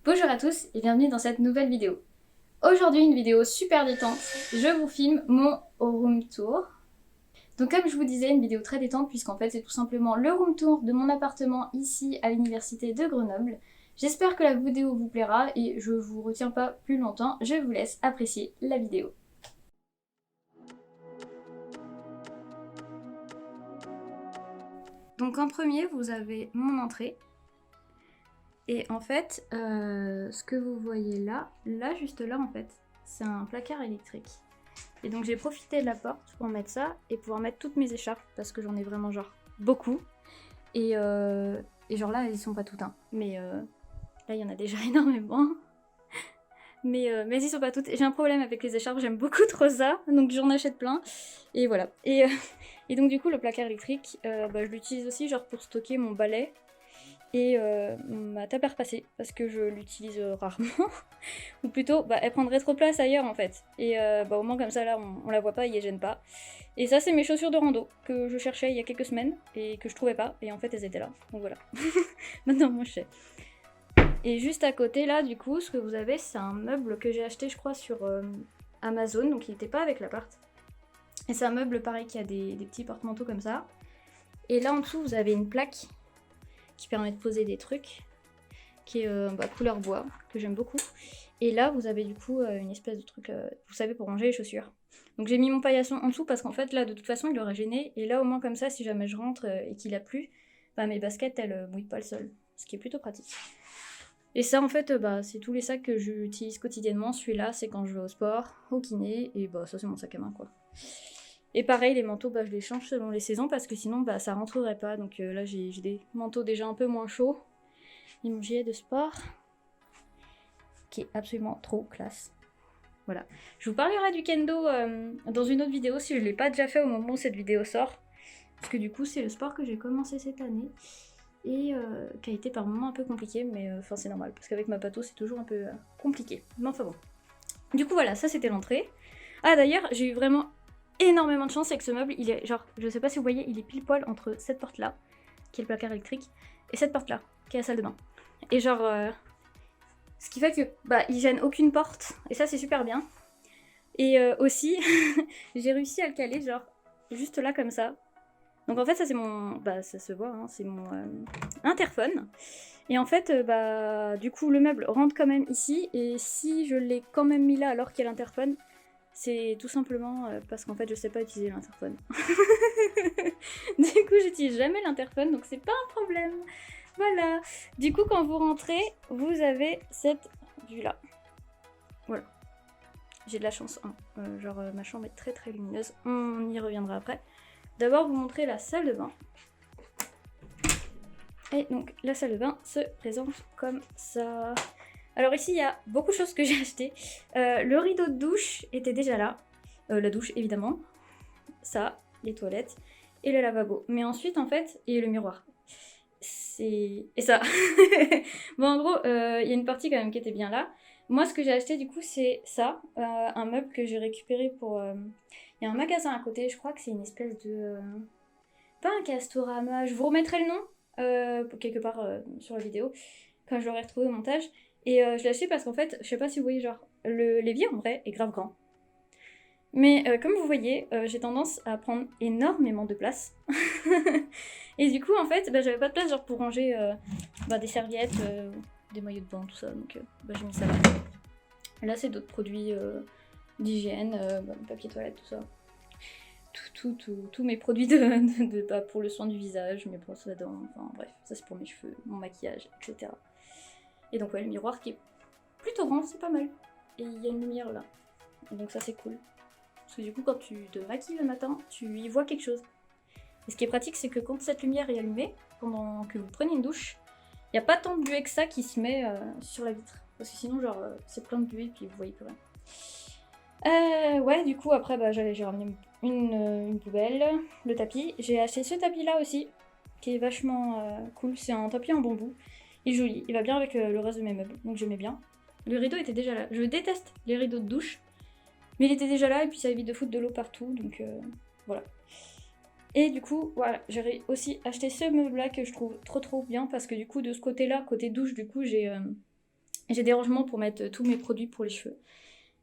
Bonjour à tous et bienvenue dans cette nouvelle vidéo. Aujourd'hui une vidéo super détente, je vous filme mon room tour. Donc comme je vous disais, une vidéo très détente puisqu'en fait c'est tout simplement le room tour de mon appartement ici à l'université de Grenoble. J'espère que la vidéo vous plaira et je vous retiens pas plus longtemps, je vous laisse apprécier la vidéo. Donc en premier vous avez mon entrée. Et en fait, ce que vous voyez là, juste là en fait, c'est un placard électrique. Et donc j'ai profité de la porte pour mettre ça et pouvoir mettre toutes mes écharpes parce que j'en ai vraiment genre beaucoup. Et genre là, elles sont pas toutes, hein. Mais là, il y en a déjà énormément. Mais elles y sont pas toutes. J'ai un problème avec les écharpes, j'aime beaucoup trop ça, donc j'en achète plein. Et voilà. Et donc du coup, le placard électrique, je l'utilise aussi genre pour stocker mon balai et ma table à repasser parce que je l'utilise rarement. Ou plutôt, elle prendrait trop de place ailleurs en fait. Et au moins comme ça là, on la voit pas, il les gêne pas. Et ça, c'est mes chaussures de rando que je cherchais il y a quelques semaines et que je trouvais pas. Et en fait, elles étaient là. Donc voilà. Maintenant, moi je sais. Et juste à côté là, du coup, ce que vous avez, c'est un meuble que j'ai acheté, je crois, sur Amazon. Donc il n'était pas avec l'appart. Et c'est un meuble pareil qui a des petits porte-manteaux comme ça. Et là en dessous, vous avez une plaque qui permet de poser des trucs, qui est couleur bois, que j'aime beaucoup. Et là, vous avez du coup une espèce de truc, vous savez, pour ranger les chaussures. Donc j'ai mis mon paillasson en dessous parce qu'en fait, là, de toute façon, il aurait gêné. Et là, au moins, comme ça, si jamais je rentre et qu'il a plu, mes baskets, elles mouillent pas le sol. Ce qui est plutôt pratique. Et ça, en fait, c'est tous les sacs que j'utilise quotidiennement. Celui-là, c'est quand je vais au sport, au kiné, et ça, c'est mon sac à main, quoi. Et pareil, les manteaux, je les change selon les saisons parce que sinon, ça rentrerait pas. Donc là, j'ai des manteaux déjà un peu moins chauds. Et mon gilet de sport, qui est absolument trop classe. Voilà. Je vous parlerai du kendo dans une autre vidéo si je ne l'ai pas déjà fait au moment où cette vidéo sort. Parce que du coup, c'est le sport que j'ai commencé cette année et qui a été par moments un peu compliqué, mais c'est normal parce qu'avec ma pato, c'est toujours un peu compliqué. Mais enfin bon. Du coup, voilà, ça c'était l'entrée. Ah d'ailleurs, j'ai eu vraiment énormément de chance avec ce meuble. Il est genre, je sais pas si vous voyez, il est pile poil entre cette porte là, qui est le placard électrique, et cette porte là, qui est la salle de bain. Et genre, ce qui fait que il gêne aucune porte, et ça c'est super bien. Et aussi, j'ai réussi à le caler genre juste là comme ça. Donc en fait ça c'est mon, ça se voit, hein, c'est mon interphone. Et en fait, du coup le meuble rentre quand même ici, et si je l'ai quand même mis là alors qu'il y a l'interphone, c'est tout simplement parce qu'en fait je sais pas utiliser l'interphone. Du coup j'utilise jamais l'interphone, donc c'est pas un problème. Voilà. Du coup quand vous rentrez, vous avez cette vue là. Voilà. J'ai de la chance, hein. Ma chambre est très très lumineuse, on y reviendra après. D'abord vous montrer la salle de bain. Et donc la salle de bain se présente comme ça. Alors ici il y a beaucoup de choses que j'ai achetées. Le rideau de douche était déjà là. La douche évidemment. Ça, les toilettes et le lavabo. Mais ensuite en fait, et le miroir. Et ça. Bon en gros, il y a une partie quand même qui était bien là. Moi ce que j'ai acheté du coup c'est ça. Un meuble que j'ai récupéré pour... Il y a un magasin à côté, je crois que c'est une espèce de... Pas un Castorama, je vous remettrai le nom quelque part sur la vidéo quand je l'aurai retrouvé au montage. Et je l'ai acheté parce qu'en fait, je sais pas si vous voyez, genre, l'évier en vrai est grave grand. Mais comme vous voyez, j'ai tendance à prendre énormément de place. Et du coup, en fait, j'avais pas de place genre pour ranger des serviettes, des maillots de bain, tout ça. Donc j'ai mis ça là. Là, c'est d'autres produits d'hygiène, papier toilette, tout ça. Tous mes produits pour le soin du visage, mes brosses à dents, enfin bref, ça c'est pour mes cheveux, mon maquillage, etc. Et donc ouais, le miroir qui est plutôt grand, c'est pas mal. Et il y a une lumière là. Et donc ça c'est cool. Parce que du coup quand tu te maquilles le matin, tu y vois quelque chose. Et ce qui est pratique, c'est que quand cette lumière est allumée, pendant que vous prenez une douche, il n'y a pas tant de buée que ça qui se met sur la vitre. Parce que sinon genre c'est plein de buée puis vous voyez plus rien. Ouais, du coup, après, j'ai ramené une poubelle, le tapis. J'ai acheté ce tapis-là aussi, qui est vachement cool. C'est un tapis en bambou. Il est joli, il va bien avec le reste de mes meubles, donc j'aimais bien. Le rideau était déjà là. Je déteste les rideaux de douche, mais il était déjà là, et puis ça évite de foutre de l'eau partout, donc voilà. Et du coup, voilà, j'ai aussi acheté ce meuble-là que je trouve trop bien, parce que du coup, de ce côté-là, côté douche, du coup, j'ai J'ai des rangements pour mettre tous mes produits pour les cheveux.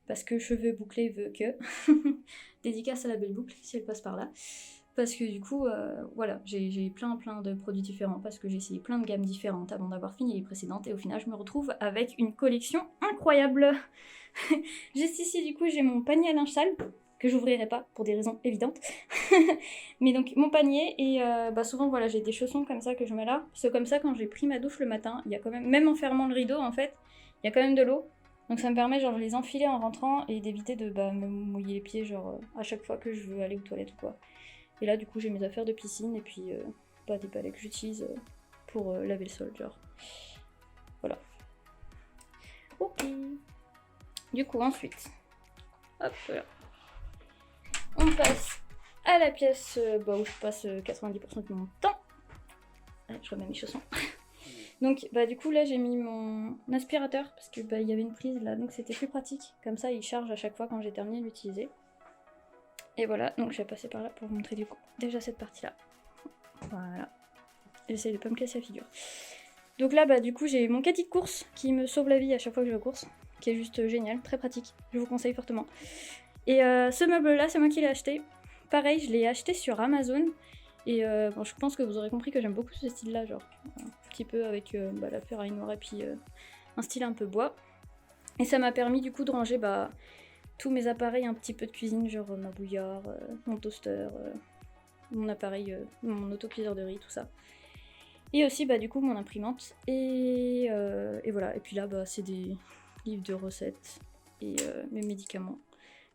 Parce que cheveux bouclés veut que. Dédicace à la belle boucle si elle passe par là. Parce que du coup, voilà, j'ai plein de produits différents parce que j'ai essayé plein de gammes différentes avant d'avoir fini les précédentes et au final je me retrouve avec une collection incroyable. Juste ici du coup j'ai mon panier à linge sale que j'ouvrirai pas pour des raisons évidentes. Mais donc mon panier et souvent voilà j'ai des chaussons comme ça que je mets là. Parce que comme ça quand j'ai pris ma douche le matin, il y a quand même en fermant le rideau en fait, il y a quand même de l'eau. Donc ça me permet genre de les enfiler en rentrant et d'éviter de me mouiller les pieds genre à chaque fois que je veux aller aux toilettes ou quoi. Et là, du coup, j'ai mes affaires de piscine et puis des balais que j'utilise pour laver le sol, genre. Voilà. Ok. Du coup, ensuite, hop, voilà. On passe à la pièce où je passe 90% de mon temps. Je remets mes chaussons. Donc, du coup, là, j'ai mis mon aspirateur parce que il y avait une prise là, donc c'était plus pratique. Comme ça, il charge à chaque fois quand j'ai terminé de l'utiliser. Et voilà, donc je vais passer par là pour vous montrer du coup déjà cette partie-là. Voilà. J'essaie de pas me casser la figure. Donc là, du coup, j'ai mon caddie de course qui me sauve la vie à chaque fois que je vais aux courses, qui est juste génial, très pratique. Je vous conseille fortement. Et ce meuble-là, c'est moi qui l'ai acheté. Pareil, je l'ai acheté sur Amazon. Et je pense que vous aurez compris que j'aime beaucoup ce style-là, genre un petit peu avec la ferraille noire et puis un style un peu bois. Et ça m'a permis du coup de ranger tous mes appareils un petit peu de cuisine, genre ma bouilloire, mon toaster, mon appareil, mon autocuiseur de riz, tout ça. Et aussi du coup mon imprimante. Et voilà, et puis là c'est des livres de recettes et mes médicaments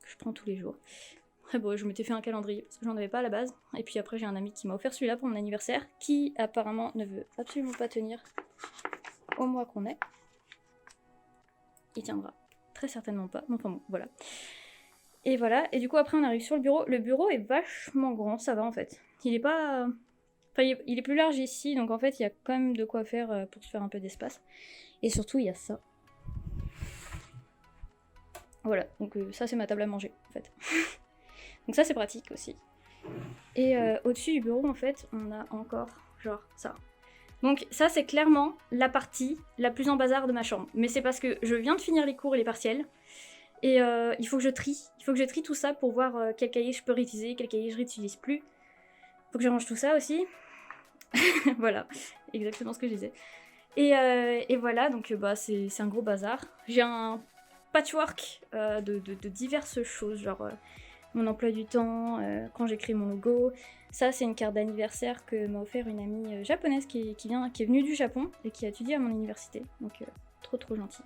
que je prends tous les jours. Après bon, je m'étais fait un calendrier parce que j'en avais pas à la base. Et puis après j'ai un ami qui m'a offert celui-là pour mon anniversaire, qui apparemment ne veut absolument pas tenir au mois qu'on est. Il tiendra très certainement pas, enfin bon, voilà. Et voilà, et du coup après on arrive sur le bureau. Le bureau est vachement grand, ça va en fait. Il est pas... Enfin, il est plus large ici, donc en fait il y a quand même de quoi faire pour se faire un peu d'espace. Et surtout il y a ça. Voilà, donc ça c'est ma table à manger en fait. Donc ça c'est pratique aussi. Et au-dessus du bureau en fait on a encore genre ça. Donc ça c'est clairement la partie la plus en bazar de ma chambre. Mais c'est parce que je viens de finir les cours et les partiels. Et il faut que je trie tout ça pour voir quel cahier je peux réutiliser, quel cahier je réutilise plus. Faut que je range tout ça aussi. Voilà, exactement ce que je disais. Et voilà, donc c'est un gros bazar. J'ai un patchwork de diverses choses, genre mon emploi du temps, quand j'écris mon logo. Ça, c'est une carte d'anniversaire que m'a offert une amie japonaise qui est venue du Japon et qui a étudié à mon université. Donc trop gentil.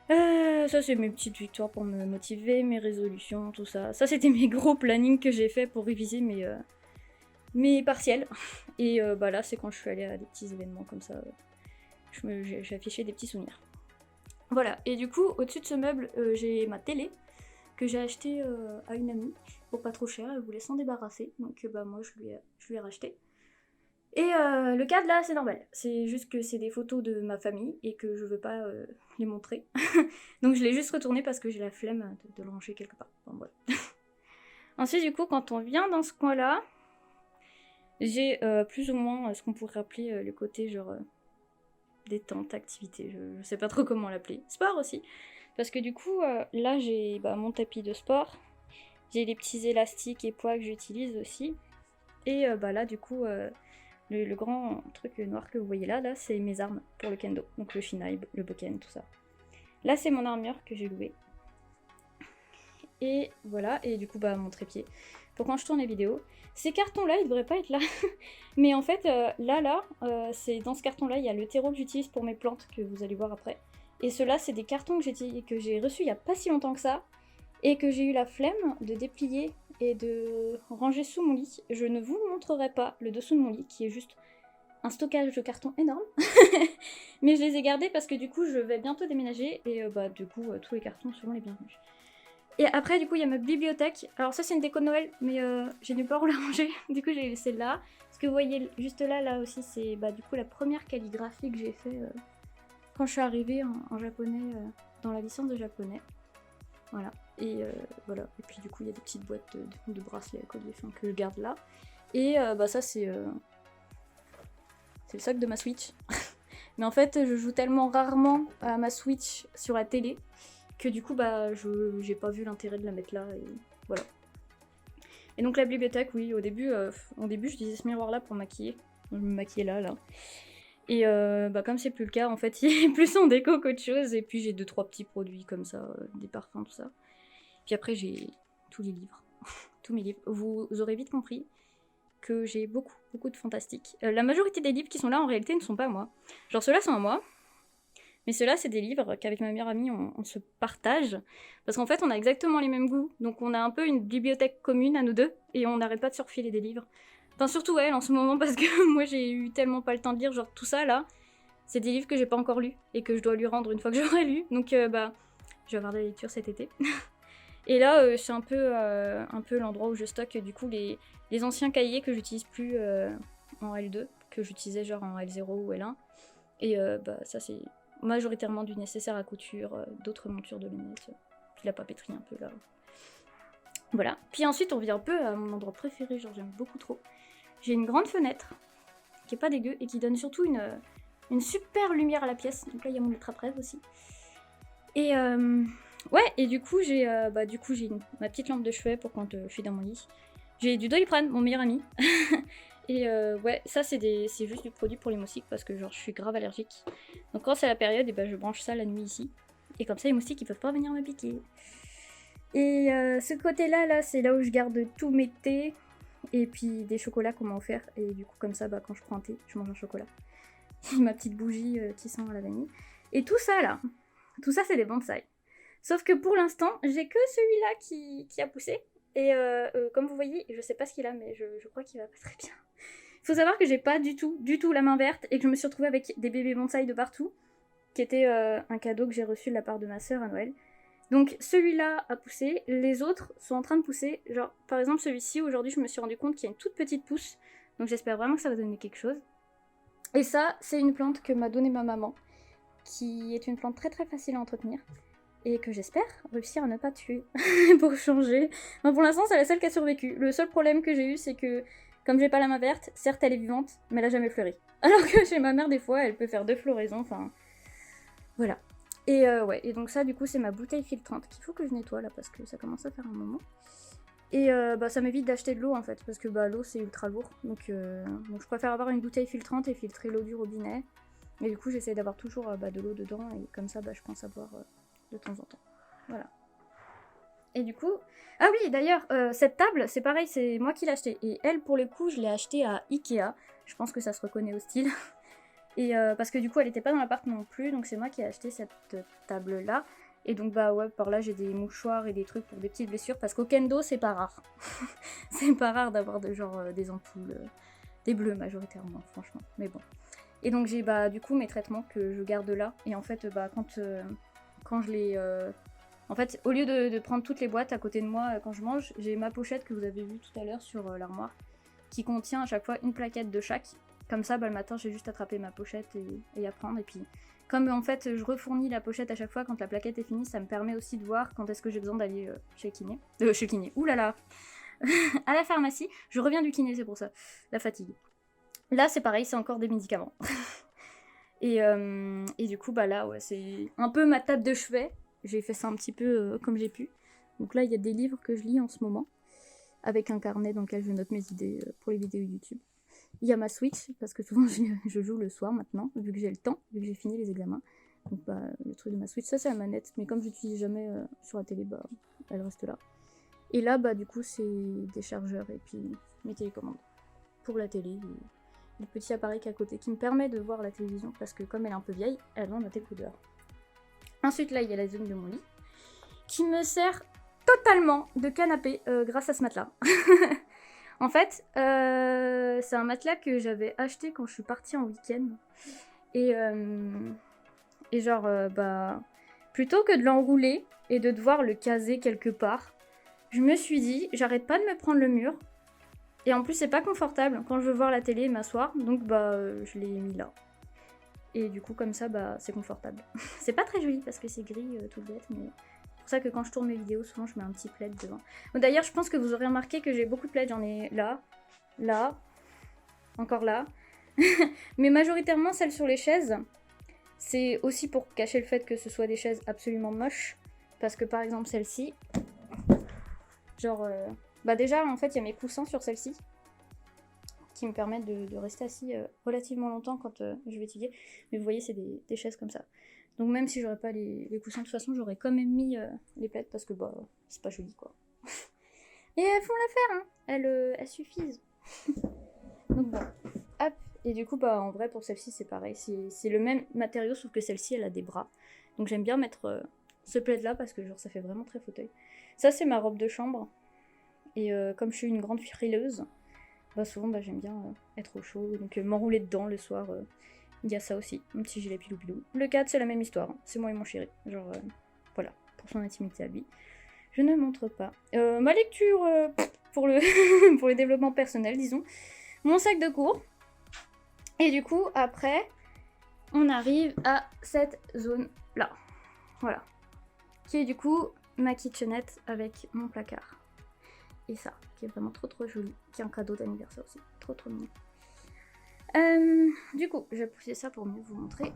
Ça c'est mes petites victoires pour me motiver, mes résolutions, tout ça. Ça c'était mes gros plannings que j'ai fait pour réviser mes partiels. Et là c'est quand je suis allée à des petits événements comme ça. J'ai affiché des petits souvenirs. Voilà, et du coup au-dessus de ce meuble j'ai ma télé que j'ai achetée à une amie pour pas trop cher, elle voulait s'en débarrasser. Donc moi je lui ai racheté. Et le cadre là c'est normal, c'est juste que c'est des photos de ma famille et que je veux pas les montrer. Donc je l'ai juste retourné parce que j'ai la flemme de le ranger quelque part. Enfin, voilà. Ensuite du coup quand on vient dans ce coin là, j'ai plus ou moins ce qu'on pourrait appeler le côté genre détente, activité, je sais pas trop comment l'appeler. Sport aussi, parce que du coup là j'ai mon tapis de sport, j'ai les petits élastiques et poids que j'utilise aussi. Et là du coup... Le grand truc noir que vous voyez là c'est mes armes pour le kendo. Donc le shinai, le boken, tout ça. Là, c'est mon armure que j'ai louée. Et voilà, et du coup, mon trépied. Pour quand je tourne les vidéos. Ces cartons-là, ils devraient pas être là. Mais en fait, c'est dans ce carton-là, il y a le terreau que j'utilise pour mes plantes, que vous allez voir après. Et ceux-là, c'est des cartons que j'ai reçus il y a pas si longtemps que ça. Et que j'ai eu la flemme de déplier et de ranger sous mon lit. Je ne vous montrerai pas le dessous de mon lit, qui est juste un stockage de cartons énorme. Mais je les ai gardés parce que du coup, je vais bientôt déménager. Et du coup, tous les cartons seront les bienvenus. Et après, du coup, il y a ma bibliothèque. Alors ça, c'est une déco de Noël, mais j'ai nulle part où la ranger. Du coup, j'ai laissé là. Ce que vous voyez juste là aussi, c'est du coup la première calligraphie que j'ai fait quand je suis arrivée en japonais, dans la licence de japonais. Voilà. Et voilà. Et puis du coup, il y a des petites boîtes de bracelets à collier que je garde là. Et ça, c'est le sac de ma Switch. Mais en fait, je joue tellement rarement à ma Switch sur la télé que du coup, bah, j'ai pas vu l'intérêt de la mettre là. Et voilà. Et donc la bibliothèque, oui, au début, j'utilisais ce miroir-là pour maquiller. Je me maquillais là. Et bah, comme c'est plus le cas, en fait, il est plus en déco qu'autre chose. Et puis j'ai 2-3 petits produits comme ça, des parfums, tout ça. Puis après, j'ai tous les livres. Tous mes livres. Vous aurez vite compris que j'ai beaucoup de fantastique. La majorité des livres qui sont là, en réalité, ne sont pas à moi. Genre ceux-là sont à moi. Mais ceux-là, c'est des livres qu'avec ma meilleure amie, on se partage. Parce qu'en fait, on a exactement les mêmes goûts. Donc on a un peu une bibliothèque commune à nous deux. Et on n'arrête pas de se refiler des livres. Enfin, surtout elle en ce moment, parce que moi, j'ai eu tellement pas le temps de lire. Genre tout ça, là, c'est des livres que j'ai pas encore lus. Et que je dois lui rendre une fois que j'aurai lu. Donc, bah, je vais avoir de la lecture cet été. Et là, c'est un peu l'endroit où je stocke du coup les anciens cahiers que j'utilise plus en L2, que j'utilisais genre en L0 ou L1. Et bah, ça, c'est majoritairement du nécessaire à couture, d'autres montures de lunettes, puis la papeterie un peu là. Voilà. Puis ensuite, on vient un peu à mon endroit préféré, genre j'aime beaucoup trop. J'ai une grande fenêtre qui est pas dégueu et qui donne surtout une super lumière à la pièce. Donc là, il y a mon ultra près aussi. Et ouais, et du coup, j'ai ma petite lampe de chevet pour quand je suis dans mon lit. J'ai du Doliprane, mon meilleur ami. Et ouais, ça c'est juste du produit pour les moustiques parce que genre je suis grave allergique. Donc quand c'est la période, et ben, je branche ça la nuit ici. Et comme ça les moustiques ils peuvent pas venir me piquer. Et ce côté-là, là, c'est là où je garde tous mes thés. Et puis des chocolats qu'on m'a offert. Et du coup comme ça, bah, quand je prends un thé, je mange un chocolat. Ma petite bougie qui sent la vanille. Et tout ça là, tout ça c'est des bonsaïs. Sauf que pour l'instant, j'ai que celui-là qui a poussé. Et comme vous voyez, je sais pas ce qu'il a, mais je crois qu'il va pas très bien. Il faut savoir que j'ai pas du tout la main verte et que je me suis retrouvée avec des bébés bonsaï de partout, qui était un cadeau que j'ai reçu de la part de ma sœur à Noël. Donc celui-là a poussé, les autres sont en train de pousser. Genre, par exemple, celui-ci, aujourd'hui, je me suis rendu compte qu'il y a une toute petite pousse. Donc j'espère vraiment que ça va donner quelque chose. Et ça, c'est une plante que m'a donnée ma maman, qui est une plante très très facile à entretenir. Et que j'espère réussir à ne pas tuer pour changer. Enfin, pour l'instant, c'est la seule qui a survécu. Le seul problème que j'ai eu, c'est que comme j'ai pas la main verte, certes elle est vivante, mais elle a jamais fleuri. Alors que chez ma mère, des fois, elle peut faire 2 floraisons, enfin... Voilà. Et ouais, et donc ça, du coup, c'est ma bouteille filtrante qu'il faut que je nettoie, là, parce que ça commence à faire un moment. Et bah, ça m'évite d'acheter de l'eau, en fait, parce que bah, l'eau, c'est ultra lourd. Donc je préfère avoir une bouteille filtrante et filtrer l'eau du robinet. Et du coup, j'essaie d'avoir toujours de l'eau dedans, et comme ça, bah, je pense à boire de temps en temps. Voilà. Et du coup... Ah oui, d'ailleurs, cette table, c'est pareil, c'est moi qui l'ai achetée. Et elle, pour le coup, je l'ai achetée à Ikea. Je pense que ça se reconnaît au style. Et parce que du coup, elle n'était pas dans l'appart non plus, donc c'est moi qui ai acheté cette table-là. Et donc, bah ouais, par là, j'ai des mouchoirs et des trucs pour des petites blessures, parce qu'au kendo, c'est pas rare. C'est pas rare d'avoir des ampoules, des bleus majoritairement, franchement. Mais bon. Et donc, j'ai du coup mes traitements que je garde là. Et en fait, quand je les... En fait, au lieu de prendre toutes les boîtes à côté de moi quand je mange, j'ai ma pochette que vous avez vue tout à l'heure sur l'armoire, qui contient à chaque fois une plaquette de chaque. Comme ça, bah, le matin, j'ai juste attrapé ma pochette et à prendre. Et puis, comme en fait, je refournis la pochette à chaque fois quand la plaquette est finie, ça me permet aussi de voir quand est-ce que j'ai besoin d'aller chez le kiné. Chez le kiné, oulala à la pharmacie. Je reviens du kiné, c'est pour ça. La fatigue. Là, c'est pareil, c'est encore des médicaments. et du coup, bah là, ouais, c'est un peu ma table de chevet. J'ai fait ça un petit peu comme j'ai pu. Donc là, il y a des livres que je lis en ce moment, avec un carnet dans lequel je note mes idées pour les vidéos YouTube. Il y a ma Switch, parce que souvent je joue le soir maintenant, vu que j'ai le temps, vu que j'ai fini les examens. Donc bah, le truc de ma Switch, ça c'est la manette, mais comme je l'utilise jamais sur la télé, bah, elle reste là. Et là, bah du coup, c'est des chargeurs et puis mes télécommandes pour la télé. Et le petit appareil qui est à côté qui me permet de voir la télévision, parce que comme elle est un peu vieille, elle doit noter couleur. Ensuite, là, il y a la zone de mon lit, qui me sert totalement de canapé grâce à ce matelas. En fait, c'est un matelas que j'avais acheté quand je suis partie en week-end. Et bah, plutôt que de l'enrouler et de devoir le caser quelque part, je me suis dit, j'arrête pas de me prendre le mur. Et en plus, c'est pas confortable quand je veux voir la télé et m'asseoir, donc bah, je l'ai mis là. Et du coup, comme ça, bah, c'est confortable. C'est pas très joli parce que c'est gris, tout bête, mais... C'est pour ça que quand je tourne mes vidéos, souvent je mets un petit plaid devant. Bon, d'ailleurs, je pense que vous aurez remarqué que j'ai beaucoup de plaids. J'en ai là, là, encore là. Mais majoritairement celles sur les chaises. C'est aussi pour cacher le fait que ce soit des chaises absolument moches. Parce que par exemple celle-ci, genre... bah déjà en fait il y a mes coussins sur celle-ci qui me permettent de rester assis relativement longtemps quand je vais étudier. Mais vous voyez c'est des chaises comme ça. Donc même si j'aurais pas les coussins, de toute façon j'aurais quand même mis les plaids parce que bah c'est pas joli quoi. Et elles font l'affaire, hein. Elles suffisent. Donc bon, hop. Et du coup bah en vrai pour celle-ci c'est pareil, c'est le même matériau sauf que celle-ci elle a des bras. Donc j'aime bien mettre ce plaid là parce que genre ça fait vraiment très fauteuil. Ça c'est ma robe de chambre. Et comme je suis une grande frileuse, bah souvent bah, j'aime bien être au chaud, donc m'enrouler dedans le soir. Il y a ça aussi, un petit gilet pilou pilou. Le 4 c'est la même histoire, hein. C'est moi et mon chéri. Genre voilà, pour son intimité à lui. Je ne montre pas. Ma lecture pour le pour le développement personnel, disons. Mon sac de cours. Et du coup, après, on arrive à cette zone-là. Voilà. Qui est du coup ma kitchenette avec mon placard. Et ça, qui est vraiment trop trop joli. Qui est un cadeau d'anniversaire aussi. Trop trop mignon. Du coup, je vais pousser ça pour mieux vous montrer.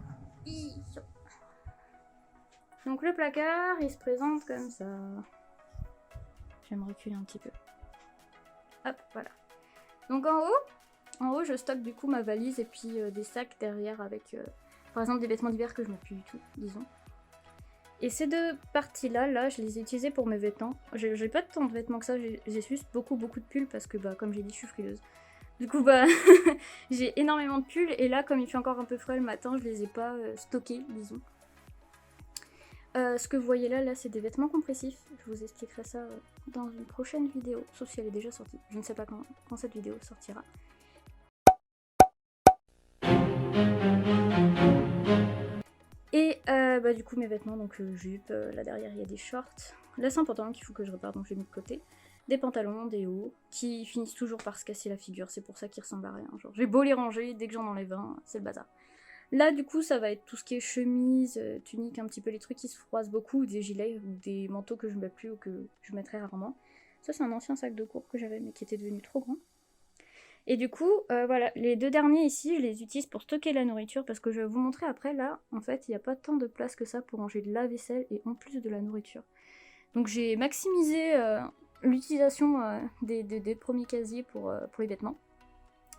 Donc le placard, il se présente comme ça. Je vais me reculer un petit peu. Hop, voilà. Donc en haut, je stocke du coup ma valise et puis des sacs derrière avec, par exemple, des vêtements d'hiver que je mets plus du tout, disons. Et ces deux parties-là, là, je les ai utilisées pour mes vêtements. J'ai pas tant de vêtements que ça, j'ai juste beaucoup de pulls parce que, bah, comme j'ai dit, je suis frileuse. Du coup, bah, j'ai énormément de pulls et là, comme il fait encore un peu frais le matin, je les ai pas stockés, disons. Ce que vous voyez là, c'est des vêtements compressifs. Je vous expliquerai ça dans une prochaine vidéo, sauf si elle est déjà sortie. Je ne sais pas quand cette vidéo sortira. Et bah, du coup, mes vêtements, donc jupe, là derrière il y a des shorts. Là, c'est important qu'il faut que je reparte, donc je les mets de côté. Des pantalons, des hauts, qui finissent toujours par se casser la figure, c'est pour ça qu'ils ressemblent à rien. Genre, j'ai beau les ranger, dès que j'en enlève un, c'est le bazar. Là, du coup, ça va être tout ce qui est chemise, tunique, un petit peu les trucs qui se froissent beaucoup, des gilets ou des manteaux que je ne mets plus ou que je mets très rarement. Ça, c'est un ancien sac de cours que j'avais, mais qui était devenu trop grand. Et du coup, voilà, les deux derniers ici, je les utilise pour stocker la nourriture parce que je vais vous montrer après, là, en fait, il n'y a pas tant de place que ça pour ranger de la vaisselle et en plus de la nourriture. Donc j'ai maximisé l'utilisation des premiers casiers pour les vêtements.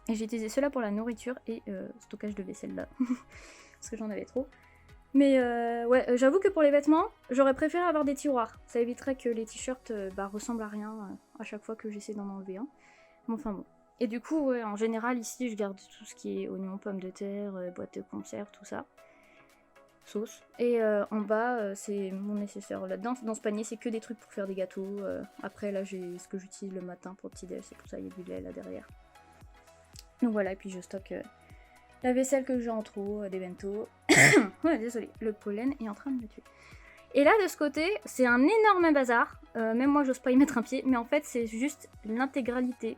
Et j'ai utilisé cela pour la nourriture et stockage de vaisselle là, parce que j'en avais trop. Mais ouais, j'avoue que pour les vêtements, j'aurais préféré avoir des tiroirs. Ça éviterait que les t-shirts ressemblent à rien à chaque fois que j'essaie d'en enlever un. Mais enfin bon. Et du coup, ouais, en général, ici, je garde tout ce qui est oignons, pommes de terre, boîte de conserve, tout ça. Sauce. Et en bas, c'est mon nécessaire. Là-dedans, dans ce panier, c'est que des trucs pour faire des gâteaux. Après, là, j'ai ce que j'utilise le matin pour le petit-déj, c'est pour ça il y a du lait là derrière. Donc voilà, et puis je stocke la vaisselle que j'ai en trop, des bento. Ouais, désolé, le pollen est en train de me tuer. Et là, de ce côté, c'est un énorme bazar. Même moi, j'ose pas y mettre un pied, mais en fait, c'est juste l'intégralité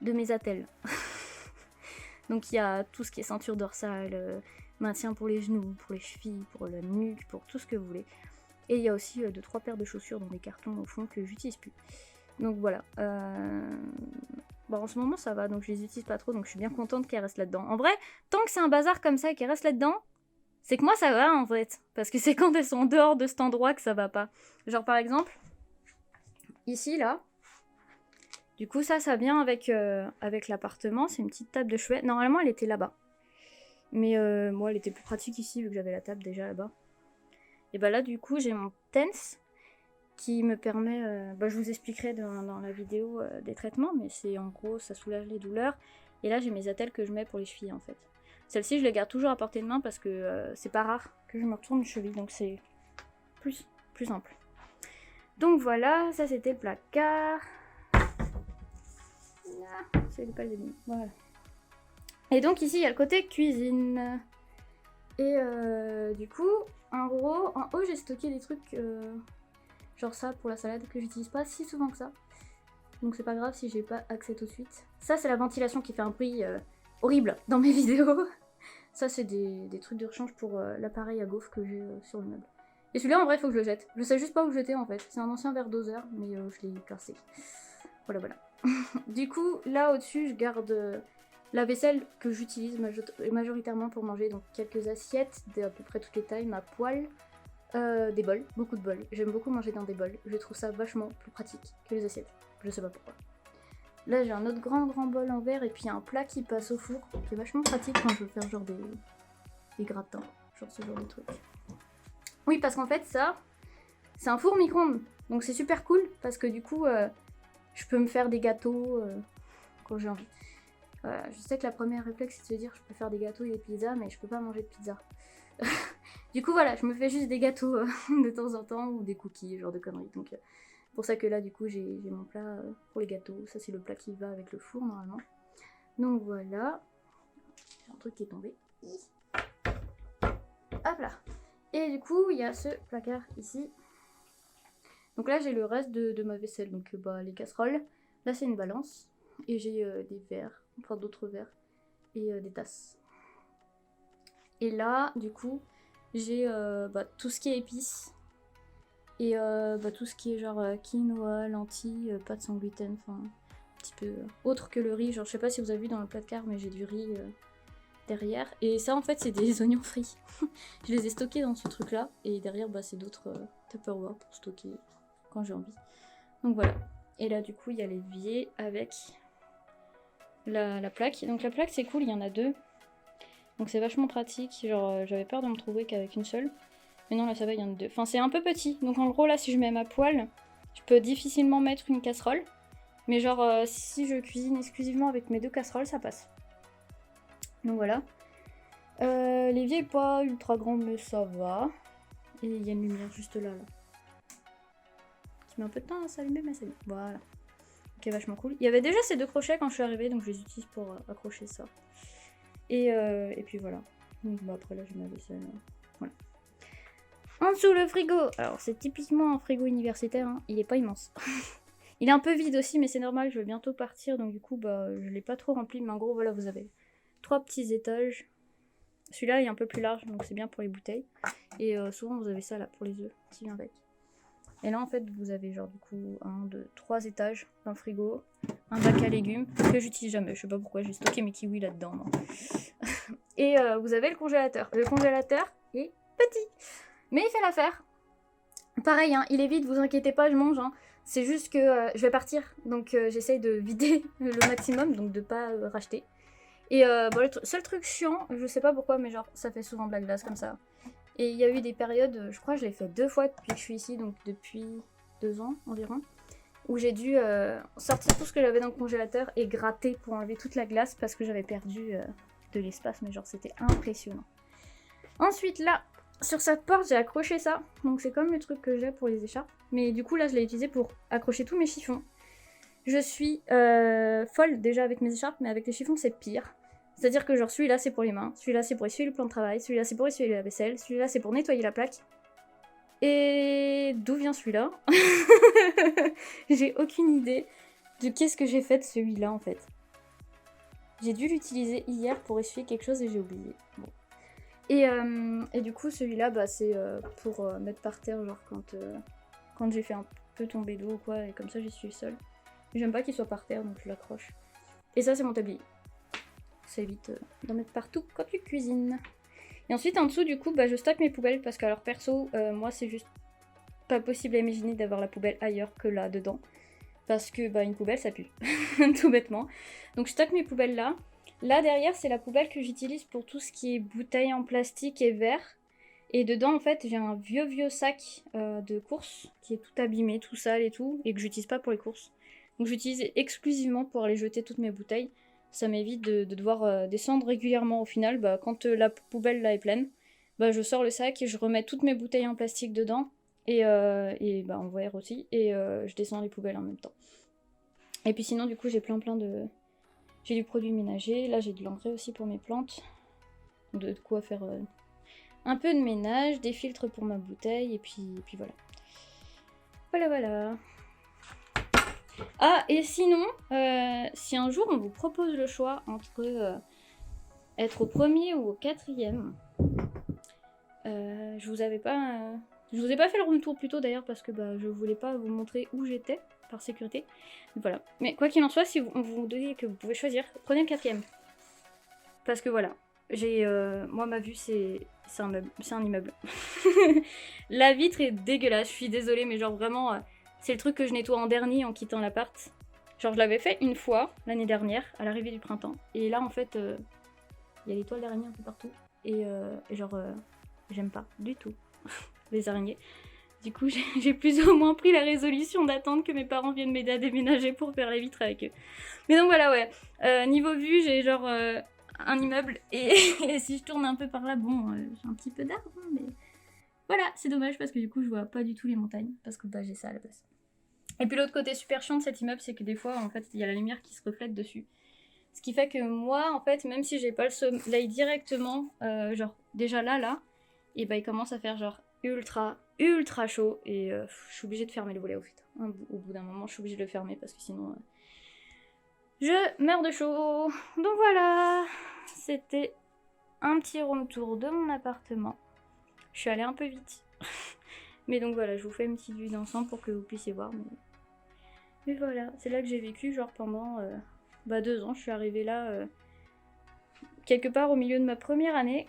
de mes attelles. Donc il y a tout ce qui est ceinture dorsale, maintien pour les genoux, pour les chevilles, pour la nuque, pour tout ce que vous voulez. Et il y a aussi 2-3 paires de chaussures dans des cartons au fond que j'utilise plus. Donc voilà. Bon, en ce moment ça va, donc je les utilise pas trop, donc je suis bien contente qu'elles restent là-dedans. En vrai, tant que c'est un bazar comme ça et qu'elles restent là-dedans, c'est que moi ça va en fait. Parce que c'est quand elles sont en dehors de cet endroit que ça va pas. Genre par exemple, ici là, du coup ça vient avec l'appartement, c'est une petite table de chevet. Normalement elle était là-bas. Mais moi elle était plus pratique ici vu que j'avais la table déjà là-bas. Et bah là du coup j'ai mon TENS qui me permet, je vous expliquerai dans la vidéo des traitements, mais c'est en gros ça soulage les douleurs. Et là j'ai mes attelles que je mets pour les chevilles en fait. Celle-ci je les garde toujours à portée de main parce que c'est pas rare que je me retourne une cheville, donc c'est plus simple. Donc voilà, ça c'était le placard. C'est pas le début. Voilà. Et donc ici il y a le côté cuisine. Et du coup, en gros, en haut j'ai stocké des trucs genre ça pour la salade que j'utilise pas si souvent que ça. Donc c'est pas grave si j'ai pas accès tout de suite. Ça c'est la ventilation qui fait un bruit horrible dans mes vidéos. Ça c'est des trucs de rechange pour l'appareil à gaufre que j'ai sur le meuble. Et celui-là en vrai il faut que je le jette. Je sais juste pas où le jeter en fait. C'est un ancien verre doseur mais je l'ai cassé. Voilà. Du coup là au-dessus je garde La vaisselle que j'utilise majoritairement pour manger, donc quelques assiettes d'à peu près toutes les tailles, ma poêle, des bols, beaucoup de bols. J'aime beaucoup manger dans des bols, je trouve ça vachement plus pratique que les assiettes, je sais pas pourquoi. Là j'ai un autre grand bol en verre et puis un plat qui passe au four, qui est vachement pratique quand je veux faire genre des gratins, genre ce genre de truc. Oui, parce qu'en fait ça, c'est un four micro-ondes, donc c'est super cool parce que du coup je peux me faire des gâteaux quand j'ai envie. Je sais que la première réflexe c'est de se dire je peux faire des gâteaux et des pizzas, mais je peux pas manger de pizza. Du coup voilà, je me fais juste des gâteaux de temps en temps ou des cookies, genre de conneries. Donc pour ça que là du coup j'ai mon plat pour les gâteaux. Ça c'est le plat qui va avec le four normalement. Donc voilà. J'ai un truc qui est tombé. Hop là. Et du coup il y a ce placard ici. Donc là j'ai le reste de ma vaisselle. Donc les casseroles. Là c'est une balance. Et j'ai des verres, enfin d'autres verres. Et des tasses. Et là du coup j'ai tout ce qui est épices. Et tout ce qui est genre quinoa, lentilles, pâtes sans gluten, enfin un petit peu autre que le riz. Genre je sais pas si vous avez vu dans le placard, mais j'ai du riz derrière. Et ça en fait c'est des oignons frits. Je les ai stockés dans ce truc là. Et derrière c'est d'autres Tupperware pour stocker quand j'ai envie. Donc voilà. Et là du coup il y a l'évier avec la plaque. Donc la plaque c'est cool, il y en a deux. Donc c'est vachement pratique. Genre j'avais peur de me trouver qu'avec une seule. Mais non, là ça va, il y en a deux. Enfin, c'est un peu petit. Donc en gros, là, si je mets ma poêle, je peux difficilement mettre une casserole. Mais genre, si je cuisine exclusivement avec mes deux casseroles, ça passe. Donc voilà. L'évier est pas ultra grand, mais ça va. Et il y a une lumière juste là. Qui met un peu de temps à s'allumer, mais c'est bon. Voilà. Ok, vachement cool. Il y avait déjà ces deux crochets quand je suis arrivée, donc je les utilise pour accrocher ça. Et puis voilà. Donc après là, j'ai ma vaisselle. Voilà. En dessous, le frigo. Alors, c'est typiquement un frigo universitaire, hein. Il est pas immense. Il est un peu vide aussi, mais c'est normal, je vais bientôt partir, donc du coup, je l'ai pas trop rempli. Mais en gros, voilà, vous avez 3 petits étages. Celui-là est un peu plus large, donc c'est bien pour les bouteilles. Et souvent, vous avez ça là pour les œufs qui vient avec. Et là, en fait, vous avez genre du coup 1, 2, 3 étages d'un frigo, un bac à légumes que j'utilise jamais. Je sais pas pourquoi j'ai stocké mes kiwis là-dedans. Et vous avez le congélateur. Le congélateur est petit. Mais il fait l'affaire. Pareil, hein, il est vide, vous inquiétez pas, je mange. Hein. C'est juste que je vais partir, donc j'essaye de vider le maximum, donc de pas racheter. Et le seul truc chiant, je sais pas pourquoi, mais genre ça fait souvent de la glace comme ça. Et il y a eu des périodes, je crois que je l'ai fait 2 fois depuis que je suis ici, donc depuis 2 ans environ, où j'ai dû sortir tout ce que j'avais dans le congélateur et gratter pour enlever toute la glace parce que j'avais perdu de l'espace, mais genre c'était impressionnant. Ensuite là, sur cette porte, j'ai accroché ça. Donc c'est comme le truc que j'ai pour les écharpes. Mais du coup, là, je l'ai utilisé pour accrocher tous mes chiffons. Je suis folle déjà avec mes écharpes, mais avec les chiffons, c'est pire. C'est-à-dire que genre, celui-là, c'est pour les mains. Celui-là, c'est pour essuyer le plan de travail. Celui-là, c'est pour essuyer la vaisselle. Celui-là, c'est pour nettoyer la plaque. Et d'où vient celui-là? J'ai aucune idée de qu'est-ce que j'ai fait de celui-là, en fait. J'ai dû l'utiliser hier pour essuyer quelque chose et j'ai oublié. Bon. Et du coup, celui-là, c'est pour mettre par terre, genre quand j'ai fait un peu tomber d'eau ou quoi, et comme ça, j'y suis seule. J'aime pas qu'il soit par terre, donc je l'accroche. Et ça, c'est mon tablier. Ça évite d'en mettre partout quand tu cuisines. Et ensuite, en dessous, du coup, je stocke mes poubelles, parce que, alors, perso, moi, c'est juste pas possible à imaginer d'avoir la poubelle ailleurs que là, dedans. Parce que, une poubelle, ça pue. Tout bêtement. Donc, je stocke mes poubelles là. Là derrière, c'est la poubelle que j'utilise pour tout ce qui est bouteilles en plastique et verre. Et dedans, en fait, j'ai un vieux sac de courses qui est tout abîmé, tout sale et tout, et que j'utilise pas pour les courses. Donc j'utilise exclusivement pour aller jeter toutes mes bouteilles. Ça m'évite de devoir descendre régulièrement au final. Quand la poubelle là est pleine, je sors le sac et je remets toutes mes bouteilles en plastique dedans. Et en verre aussi. Et je descends les poubelles en même temps. Et puis sinon, du coup, j'ai plein de... J'ai du produit ménager, là j'ai de l'engrais aussi pour mes plantes. De quoi faire un peu de ménage, des filtres pour ma bouteille, et puis voilà. Voilà. Ah, et sinon, si un jour on vous propose le choix entre être au 1er ou au 4e, je vous ai pas fait le room tour plus tôt d'ailleurs parce que je voulais pas vous montrer où j'étais par sécurité. Voilà. Mais quoi qu'il en soit, si on vous dit que vous pouvez choisir, prenez le 4e. Parce que voilà, j'ai moi ma vue c'est un meuble, c'est un immeuble. La vitre est dégueulasse, je suis désolée, mais genre vraiment, c'est le truc que je nettoie en dernier en quittant l'appart. Genre je l'avais fait une fois l'année dernière, à l'arrivée du printemps. Et là en fait, il y a les toiles d'araignée un peu partout. Et genre, j'aime pas du tout les araignées. Du coup, j'ai plus ou moins pris la résolution d'attendre que mes parents viennent m'aider à déménager pour faire les vitres avec eux. Mais donc voilà, ouais. Niveau vue, j'ai genre un immeuble et si je tourne un peu par là, bon, j'ai un petit peu d'arbre, hein, mais voilà, c'est dommage parce que du coup, je vois pas du tout les montagnes parce que bah, j'ai ça à la base. Et puis l'autre côté super chiant de cet immeuble, c'est que des fois, en fait, il y a la lumière qui se reflète dessus. Ce qui fait que moi, en fait, même si j'ai pas le soleil directement, genre déjà là, et bah il commence à faire genre ultra chaud et je suis obligée de fermer le volet au fait. Au bout d'un moment, je suis obligée de le fermer parce que sinon je meurs de chaud. Donc voilà, c'était un petit room tour de mon appartement. Je suis allée un peu vite. Mais donc voilà, je vous fais une petite vue d'ensemble pour que vous puissiez voir. Mais voilà, c'est là que j'ai vécu genre pendant 2 ans. Je suis arrivée là quelque part au milieu de ma première année.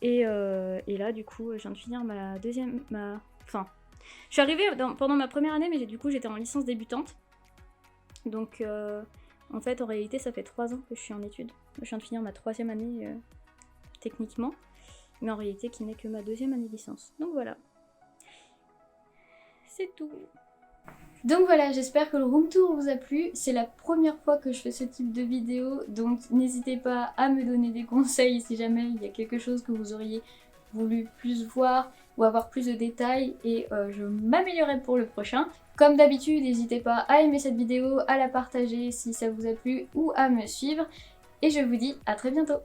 Et là, du coup, je viens de finir ma deuxième... Enfin, je suis arrivée pendant ma première année, mais du coup, j'étais en licence débutante. Donc, en fait, en réalité, ça fait 3 ans que je suis en études. Je viens de finir ma 3e année, techniquement. Mais en réalité, qui n'est que ma 2e année de licence. Donc voilà. C'est tout. Donc voilà, j'espère que le room tour vous a plu. C'est la première fois que je fais ce type de vidéo, donc n'hésitez pas à me donner des conseils si jamais il y a quelque chose que vous auriez voulu plus voir ou avoir plus de détails et je m'améliorerai pour le prochain. Comme d'habitude, n'hésitez pas à aimer cette vidéo, à la partager si ça vous a plu ou à me suivre. Et je vous dis à très bientôt.